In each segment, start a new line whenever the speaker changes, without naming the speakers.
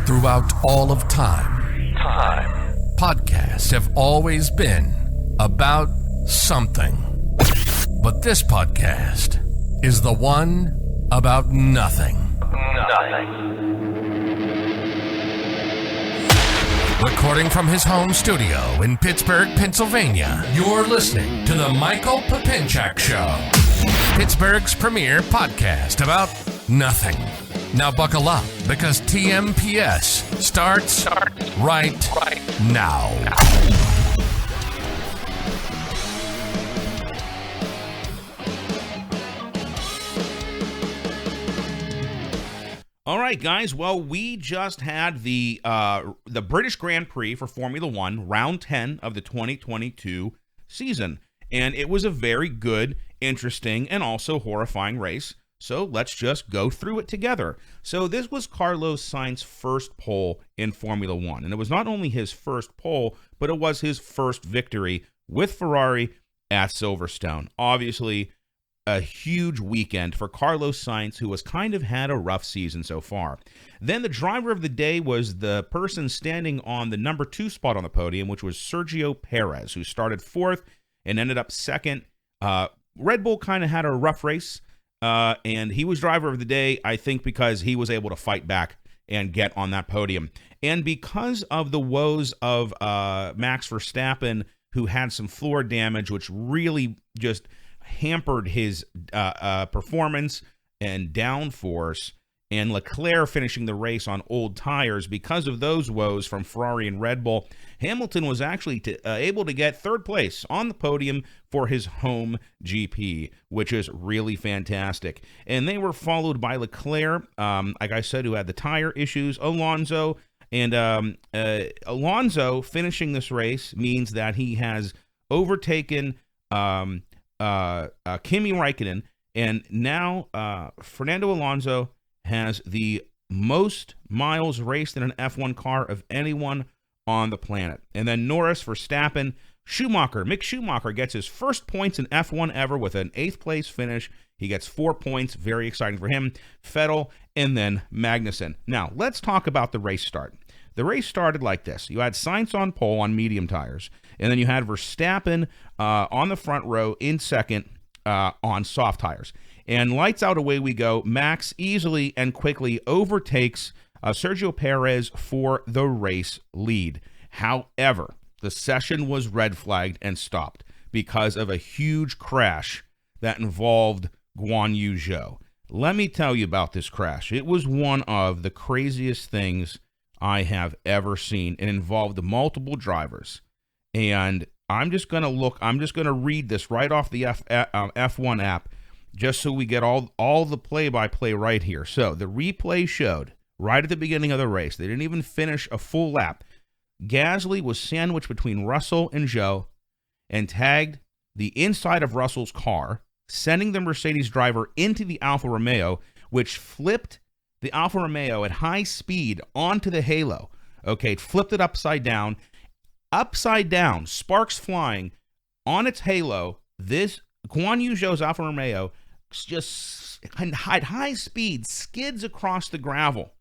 Throughout all of time, podcasts have always been about something. But this podcast is the one about nothing. Recording from his home studio in Pittsburgh, Pennsylvania, you're listening to The Michael Papinchak Show, Pittsburgh's premier podcast about nothing. Now buckle up, because TMPS starts right now.
All right, guys. Well, we just had the British Grand Prix for Formula One, round 10 of the 2022 season, and it was a very good, interesting, and also horrifying race. So let's just go through it together. So this was Carlos Sainz's first pole in Formula One, and it was not only his first pole, but it was his first victory with Ferrari at Silverstone. Obviously, a huge weekend for Carlos Sainz, who has kind of had a rough season so far. Then the driver of the day was the person standing on the number 2 spot on the podium, which was Sergio Perez, who started 4th and ended up 2nd. Red Bull kind of had a rough race, and he was driver of the day, I think, because he was able to fight back and get on that podium. And because of the woes of Max Verstappen, who had some floor damage, which really just hampered his performance and downforce, and Leclerc finishing the race on old tires because of those woes from Ferrari and Red Bull, Hamilton was actually able to get 3rd place on the podium for his home GP, which is really fantastic. And they were followed by Leclerc, like I said, who had the tire issues, Alonso, and Alonso finishing this race means that he has overtaken Kimi Räikkönen, and now Fernando Alonso has the most miles raced in an F1 car of anyone on the planet. And then Norris, Verstappen, Schumacher. Mick Schumacher gets his first points in F1 ever with an 8th place finish. He gets 4 points. Very exciting for him. Vettel, and then Magnussen. Now, let's talk about the race start. The race started like this. You had Sainz on pole on medium tires, and then you had Verstappen on the front row in 2nd on soft tires. And lights out, away we go. Max easily and quickly overtakes Sergio Perez for the race lead. However, the session was red flagged and stopped because of a huge crash that involved Guan Yu Zhou. Let me tell you about this crash. It was one of the craziest things I have ever seen. It involved multiple drivers. And I'm just going to read this right off the F1 app, just so we get all the play-by-play right here. So the replay showed right at the beginning of the race, they didn't even finish a full lap, Gasly was sandwiched between Russell and Zhou and tagged the inside of Russell's car, sending the Mercedes driver into the Alfa Romeo, which flipped the Alfa Romeo at high speed onto the halo. Okay, it flipped it upside down, sparks flying on its halo. This Guan Yu Zhou's Alfa Romeo just at high speed skids across the gravel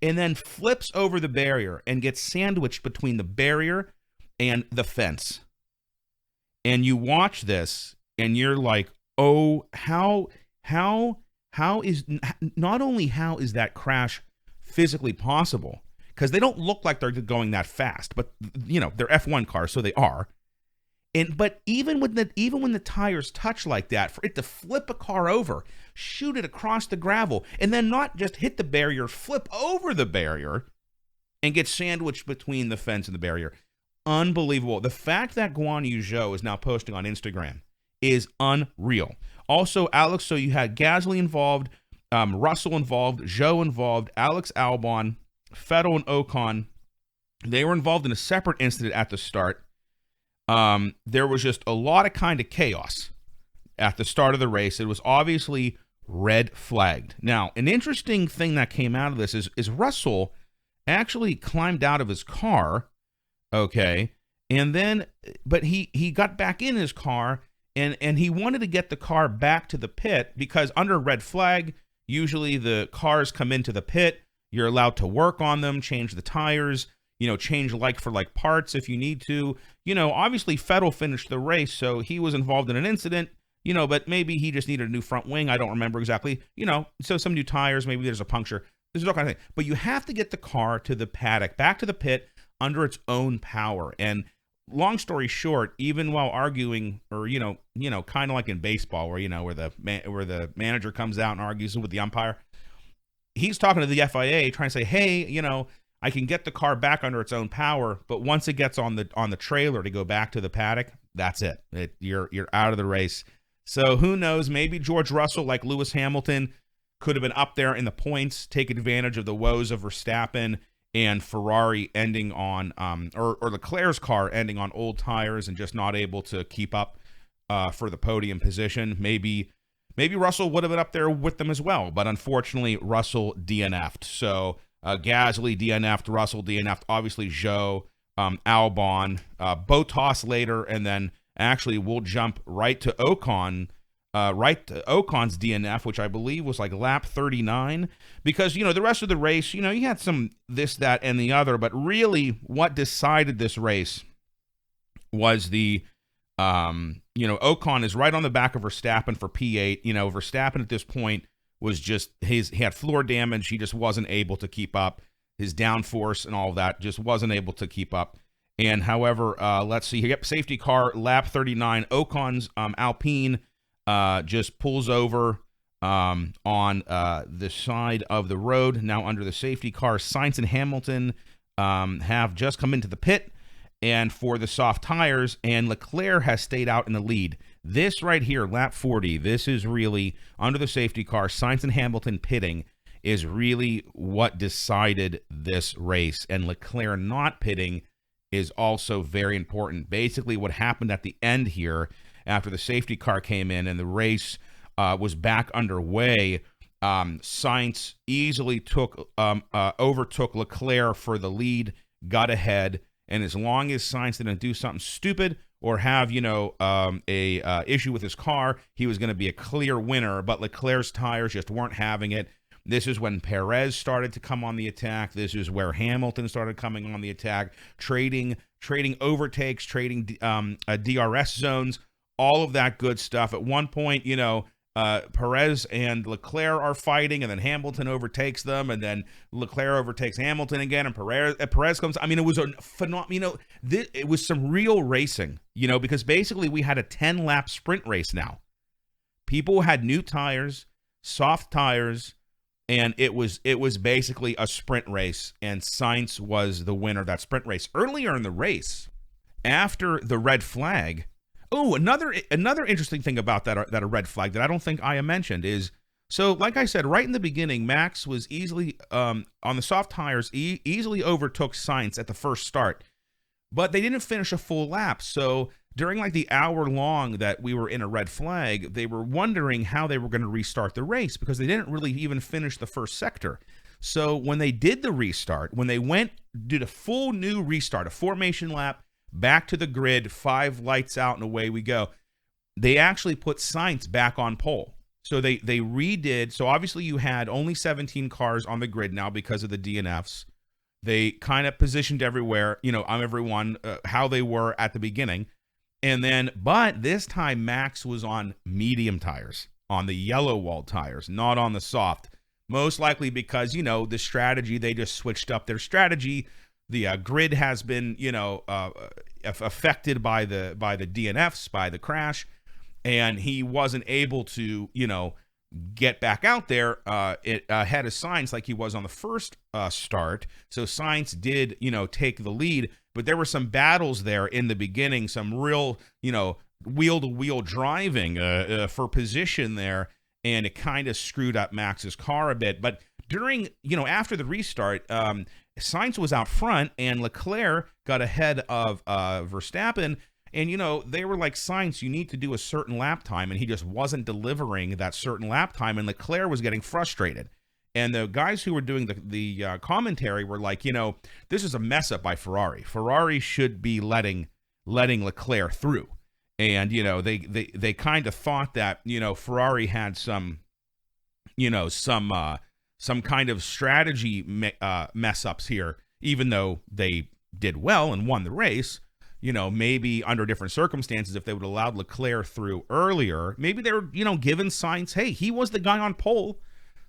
and then flips over the barrier and gets sandwiched between the barrier and the fence. And you watch this and you're like, oh, how is that crash physically possible? Because they don't look like they're going that fast, but they're F1 cars, so they are. But even when the tires touch like that, for it to flip a car over, shoot it across the gravel, and then not just hit the barrier, flip over the barrier, and get sandwiched between the fence and the barrier. Unbelievable. The fact that Guan Yu Zhou is now posting on Instagram is unreal. Also, Alex, so you had Gasly involved, Russell involved, Zhou involved, Alex Albon, Vettel and Ocon. They were involved in a separate incident at the start. There was just a lot of kind of chaos at the start of the race. It was obviously red flagged. Now, an interesting thing that came out of this is Russell actually climbed out of his car, okay, and then, but he got back in his car, and he wanted to get the car back to the pit because under red flag, usually the cars come into the pit, You're allowed to work on them, change the tires, change like for like parts if you need to. Obviously Vettel finished the race, so he was involved in an incident, but maybe he just needed a new front wing. I don't remember exactly, so some new tires, maybe there's a puncture. There's all kind of thing. But you have to get the car to the paddock, back to the pit under its own power. And long story short, even while arguing, or kind of like in baseball, where where the manager comes out and argues with the umpire, he's talking to the FIA, trying to say, hey, I can get the car back under its own power, but once it gets on the trailer to go back to the paddock, that's it. You're out of the race. So who knows? Maybe George Russell, like Lewis Hamilton, could have been up there in the points, take advantage of the woes of Verstappen and Ferrari ending on, or Leclerc's car ending on old tires and just not able to keep up for the podium position. Maybe Russell would have been up there with them as well, but unfortunately Russell DNF'd. So Gasly DNF'd, Russell DNF'd, obviously Zhou, Albon, Bottas later, and then actually we'll jump right to Ocon. Ocon's DNF, which I believe was like lap 39, because the rest of the race, you had some this, that, and the other, but really what decided this race was the Ocon is right on the back of Verstappen for P8. Verstappen at this point was just he had floor damage. He just wasn't able to keep up. His downforce and all of that just wasn't able to keep up. And however, let's see, yep, safety car, lap 39, Ocon's Alpine just pulls over on the side of the road, now under the safety car. Sainz and Hamilton have just come into the pit and for the soft tires, and Leclerc has stayed out in the lead. This right here, lap 40, this is really, under the safety car, Sainz and Hamilton pitting is really what decided this race, and Leclerc not pitting is also very important. Basically, what happened at the end here, after the safety car came in and the race was back underway, Sainz easily overtook Leclerc for the lead, got ahead, and as long as Sainz didn't do something stupid or have, a issue with his car, he was going to be a clear winner, but Leclerc's tires just weren't having it. This is when Perez started to come on the attack. This is where Hamilton started coming on the attack, trading overtakes, trading DRS zones, all of that good stuff. At one point, Perez and Leclerc are fighting, and then Hamilton overtakes them, and then Leclerc overtakes Hamilton again, and Perez comes. I mean, it was a phenomenal. It was some real racing, because basically we had a 10-lap sprint race now. People had new tires, soft tires, and it was basically a sprint race, and Sainz was the winner of that sprint race. Earlier in the race, after the red flag. Oh, another interesting thing about that a red flag that I don't think I mentioned is, so like I said, right in the beginning, Max was easily, on the soft tires, easily overtook Sainz at the first start, but they didn't finish a full lap. So during like the hour long that we were in a red flag, they were wondering how they were going to restart the race because they didn't really even finish the first sector. So when they did the restart, when they did a full new restart, a formation lap, back to the grid, 5 lights out, and away we go, they actually put Sainz back on pole. So they redid. So obviously you had only 17 cars on the grid now because of the DNFs. They kind of positioned everywhere, everyone, how they were at the beginning. And then, but this time Max was on medium tires, on the yellow wall tires, not on the soft. Most likely because, the strategy, they just switched up their strategy. The grid has been, affected by the DNFs, by the crash, and he wasn't able to, get back out there ahead of Sainz like he was on the first start. So Sainz did, take the lead, but there were some battles there in the beginning, some real, wheel-to-wheel driving for position there, and it kind of screwed up Max's car a bit. But during, after the restart, Sainz was out front, and Leclerc got ahead of Verstappen, and, they were like, Sainz, you need to do a certain lap time, and he just wasn't delivering that certain lap time, and Leclerc was getting frustrated. And the guys who were doing the commentary were like, this is a mess up by Ferrari. Ferrari should be letting Leclerc through. And, they kind of thought that, Ferrari had some some kind of strategy mess ups here, even though they did well and won the race. Maybe under different circumstances, if they would have allowed Leclerc through earlier, maybe they were, given Sainz, hey, he was the guy on pole.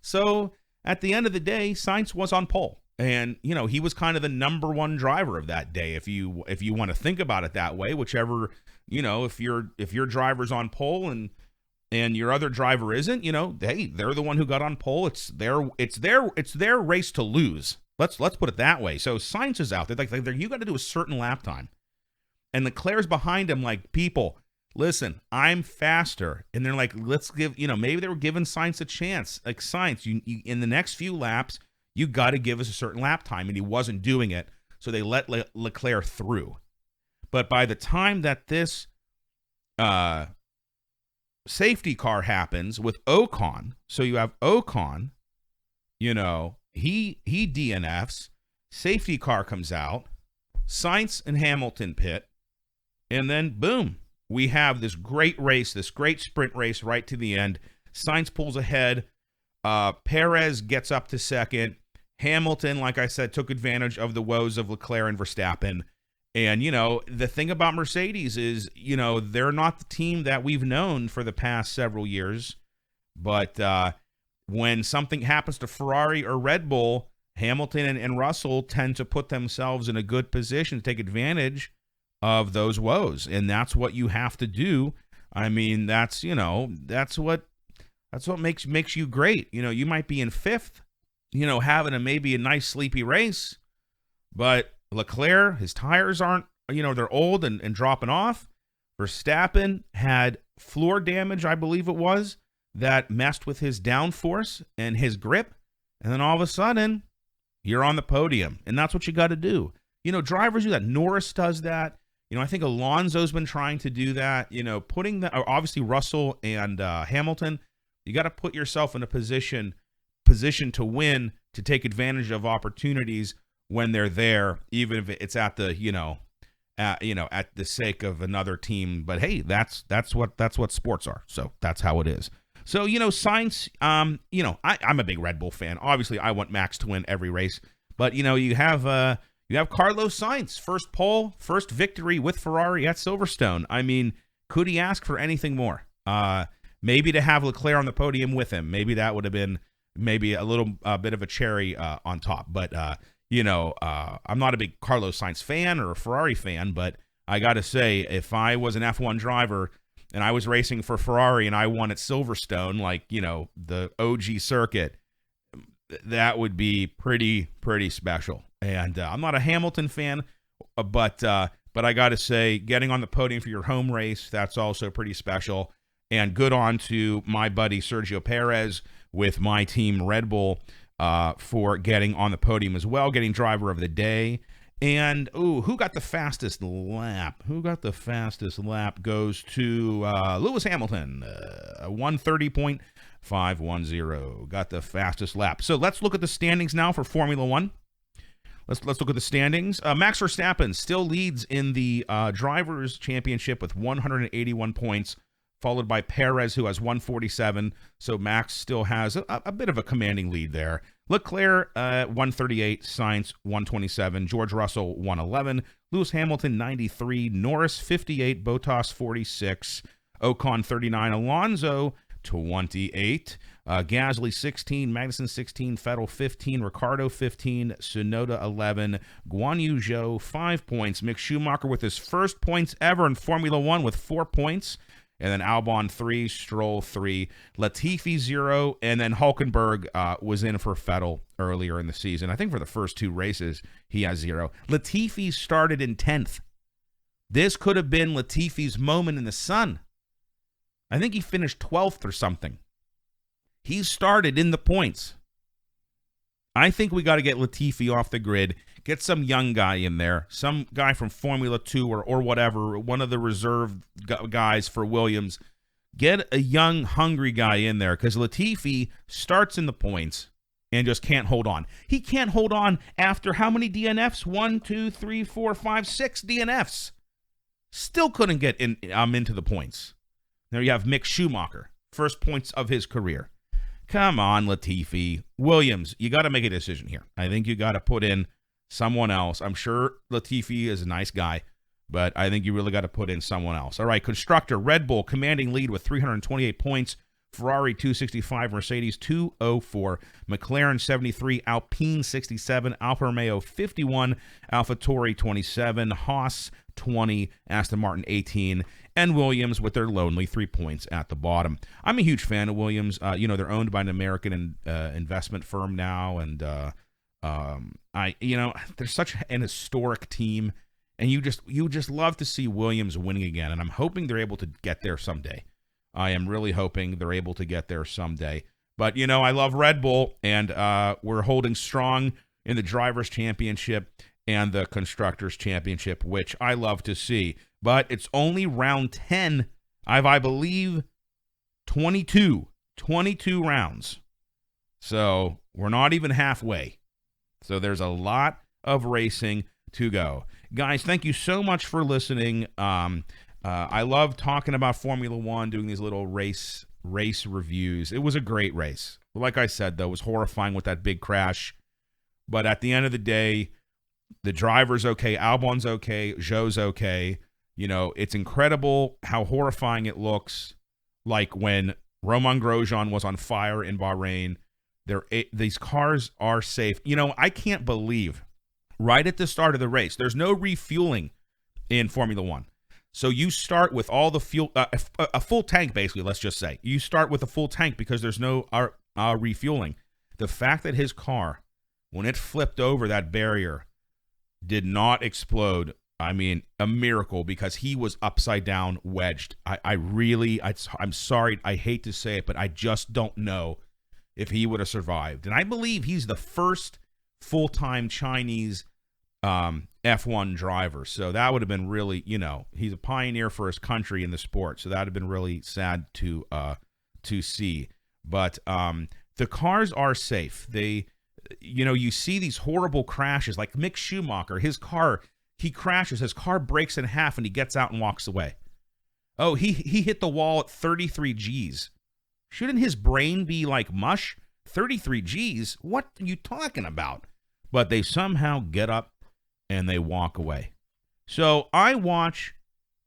So at the end of the day, Sainz was on pole. And, he was kind of the number one driver of that day. If you want to think about it that way, whichever, if your driver's on pole and your other driver isn't, hey, they're the one who got on pole. It's their race to lose. Let's put it that way. So Sainz is out there. You got to do a certain lap time. And Leclerc's behind him like, people, listen, I'm faster. And they're like, let's give, maybe they were giving Sainz a chance. Like, Sainz, you in the next few laps, you got to give us a certain lap time. And he wasn't doing it. So they let Leclerc through. But by the time that this safety car happens with Ocon, so you have Ocon, he DNFs, safety car comes out, Sainz and Hamilton pit, and then boom, we have this great race, this great sprint race right to the end. Sainz pulls ahead, Perez gets up to second, Hamilton, like I said, took advantage of the woes of Leclerc and Verstappen. And, the thing about Mercedes is, they're not the team that we've known for the past several years. But when something happens to Ferrari or Red Bull, Hamilton and Russell tend to put themselves in a good position to take advantage of those woes. And that's what you have to do. I mean, that's what makes you great. You might be in fifth, having maybe a nice sleepy race, but Leclerc, his tires aren't, they're old and dropping off. Verstappen had floor damage, I believe it was, that messed with his downforce and his grip. And then all of a sudden, you're on the podium. And that's what you got to do. Drivers do that. Norris does that. I think Alonso's been trying to do that. Putting the, obviously Russell and Hamilton, you got to put yourself in a position to win, to take advantage of opportunities when they're there, even if it's at the, at the sake of another team. But hey, that's what sports are. So that's how it is. So, Sainz, I'm a big Red Bull fan. Obviously, I want Max to win every race. But, you have Carlos Sainz, first pole, first victory with Ferrari at Silverstone. I mean, could he ask for anything more? Maybe to have Leclerc on the podium with him. Maybe that would have been maybe a little bit of a cherry on top. But, I'm not a big Carlos Sainz fan or a Ferrari fan, but I got to say, if I was an F1 driver and I was racing for Ferrari and I won at Silverstone, like, the OG circuit, that would be pretty special. And I'm not a Hamilton fan, but I got to say, getting on the podium for your home race, that's also pretty special. And good on to my buddy Sergio Perez with my team Red Bull for getting on the podium as well, getting driver of the day. And, who got the fastest lap? Who got the fastest lap goes to Lewis Hamilton, 1:30.510. Got the fastest lap. So let's look at the standings now for Formula One. Let's look at the standings. Max Verstappen still leads in the Drivers' Championship with 181 points, followed by Perez, who has 147. So Max still has a bit of a commanding lead there. Leclerc, 138. Sainz, 127. George Russell, 111. Lewis Hamilton, 93. Norris, 58. Bottas, 46. Ocon, 39. Alonso, 28. Gasly, 16. Magnussen, 16. Vettel, 15. Ricciardo, 15. Tsunoda, 11. Guan Yu Zhou, 5 points. Mick Schumacher with his first points ever in Formula One with 4 points. And then Albon 3, Stroll 3, Latifi 0, and then Hülkenberg was in for Vettel earlier in the season. I think for the first 2 races, he has 0. Latifi started in 10th. This could have been Latifi's moment in the sun. I think he finished 12th or something. He started in the points. I think we got to get Latifi off the grid, get some young guy in there, some guy from Formula 2 or whatever, one of the reserve guys for Williams. Get a young, hungry guy in there because Latifi starts in the points and just can't hold on. He can't hold on after how many DNFs? 1, 2, 3, 4, 5, 6 DNFs. Still couldn't get into the points. There you have Mick Schumacher, first points of his career. Come on, Latifi. Williams, you got to make a decision here. I think you got to put in someone else. I'm sure Latifi is a nice guy, but I think you really got to put in someone else. All right, constructor, Red Bull commanding lead with 328 points. Ferrari 265, Mercedes 204, McLaren 73, Alpine 67, Alfa Romeo 51, AlphaTauri 27, Haas 20, Aston Martin 18, and Williams with their lonely 3 points at the bottom. I'm a huge fan of Williams. They're owned by an American investment firm now, and they're such an historic team, and you just love to see Williams winning again, and I'm hoping they're able to get there someday. I am really hoping they're able to get there someday. But, I love Red Bull, and we're holding strong in the Drivers' Championship and the Constructors' Championship, which I love to see. But it's only round 10. I believe, 22 rounds. So we're not even halfway. So there's a lot of racing to go. Guys, thank you so much for listening. I love talking about Formula One, doing these little race reviews. It was a great race. Like I said, though, it was horrifying with that big crash. But at the end of the day, the driver's okay, Albon's okay, Zhou's okay. It's incredible how horrifying it looks. Like when Romain Grosjean was on fire in Bahrain. These cars are safe. I can't believe right at the start of the race, there's no refueling in Formula One. So you start with all the fuel, a full tank, basically, let's just say. You start with a full tank because there's no refueling. The fact that his car, when it flipped over that barrier, did not explode, I mean, a miracle, because he was upside down, wedged. I'm sorry, I hate to say it, but I just don't know if he would have survived. And I believe he's the first full-time Chinese F1 driver. So that would have been really, he's a pioneer for his country in the sport. So that would have been really sad to see. But the cars are safe. You see these horrible crashes like Mick Schumacher, his car, he crashes, his car breaks in half and he gets out and walks away. Oh, he hit the wall at 33 Gs. Shouldn't his brain be like mush? 33 Gs? What are you talking about? But they somehow get up and they walk away. So I watch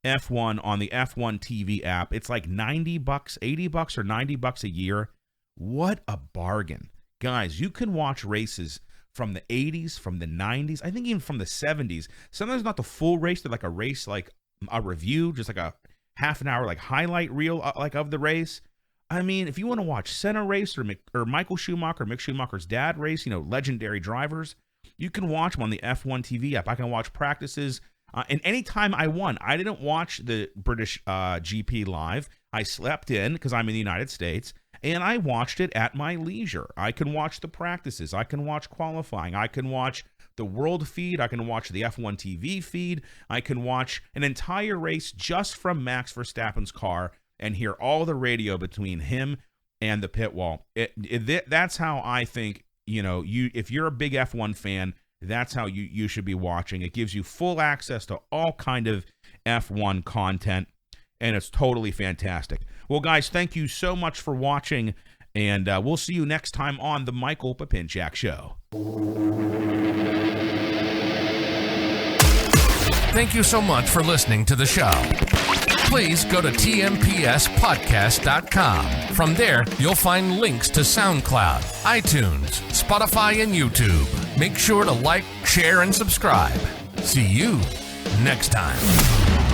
F1 on the F1 TV app. It's like $90, $80 or $90 a year. What a bargain. Guys, you can watch races from the 80s, from the 90s, I think even from the 70s. Sometimes not the full race, but like a race, like a review, just like a half an hour like highlight reel like of the race. I mean, if you want to watch Senna race or Michael Schumacher, Mick Schumacher's dad race, legendary drivers, you can watch them on the F1 TV app. I can watch practices. And anytime I won, I didn't watch the British GP live. I slept in because I'm in the United States, and I watched it at my leisure. I can watch the practices. I can watch qualifying. I can watch the world feed. I can watch the F1 TV feed. I can watch an entire race just from Max Verstappen's car and hear all the radio between him and the pit wall. That's how I think, if you're a big F1 fan, that's how you should be watching. It gives you full access to all kind of F1 content, and it's totally fantastic. Well, guys, thank you so much for watching, and we'll see you next time on the Michael Papinchak Show.
Thank you so much for listening to the show. Please go to tmpspodcast.com. From there, you'll find links to SoundCloud, iTunes, Spotify, and YouTube. Make sure to like, share, and subscribe. See you next time.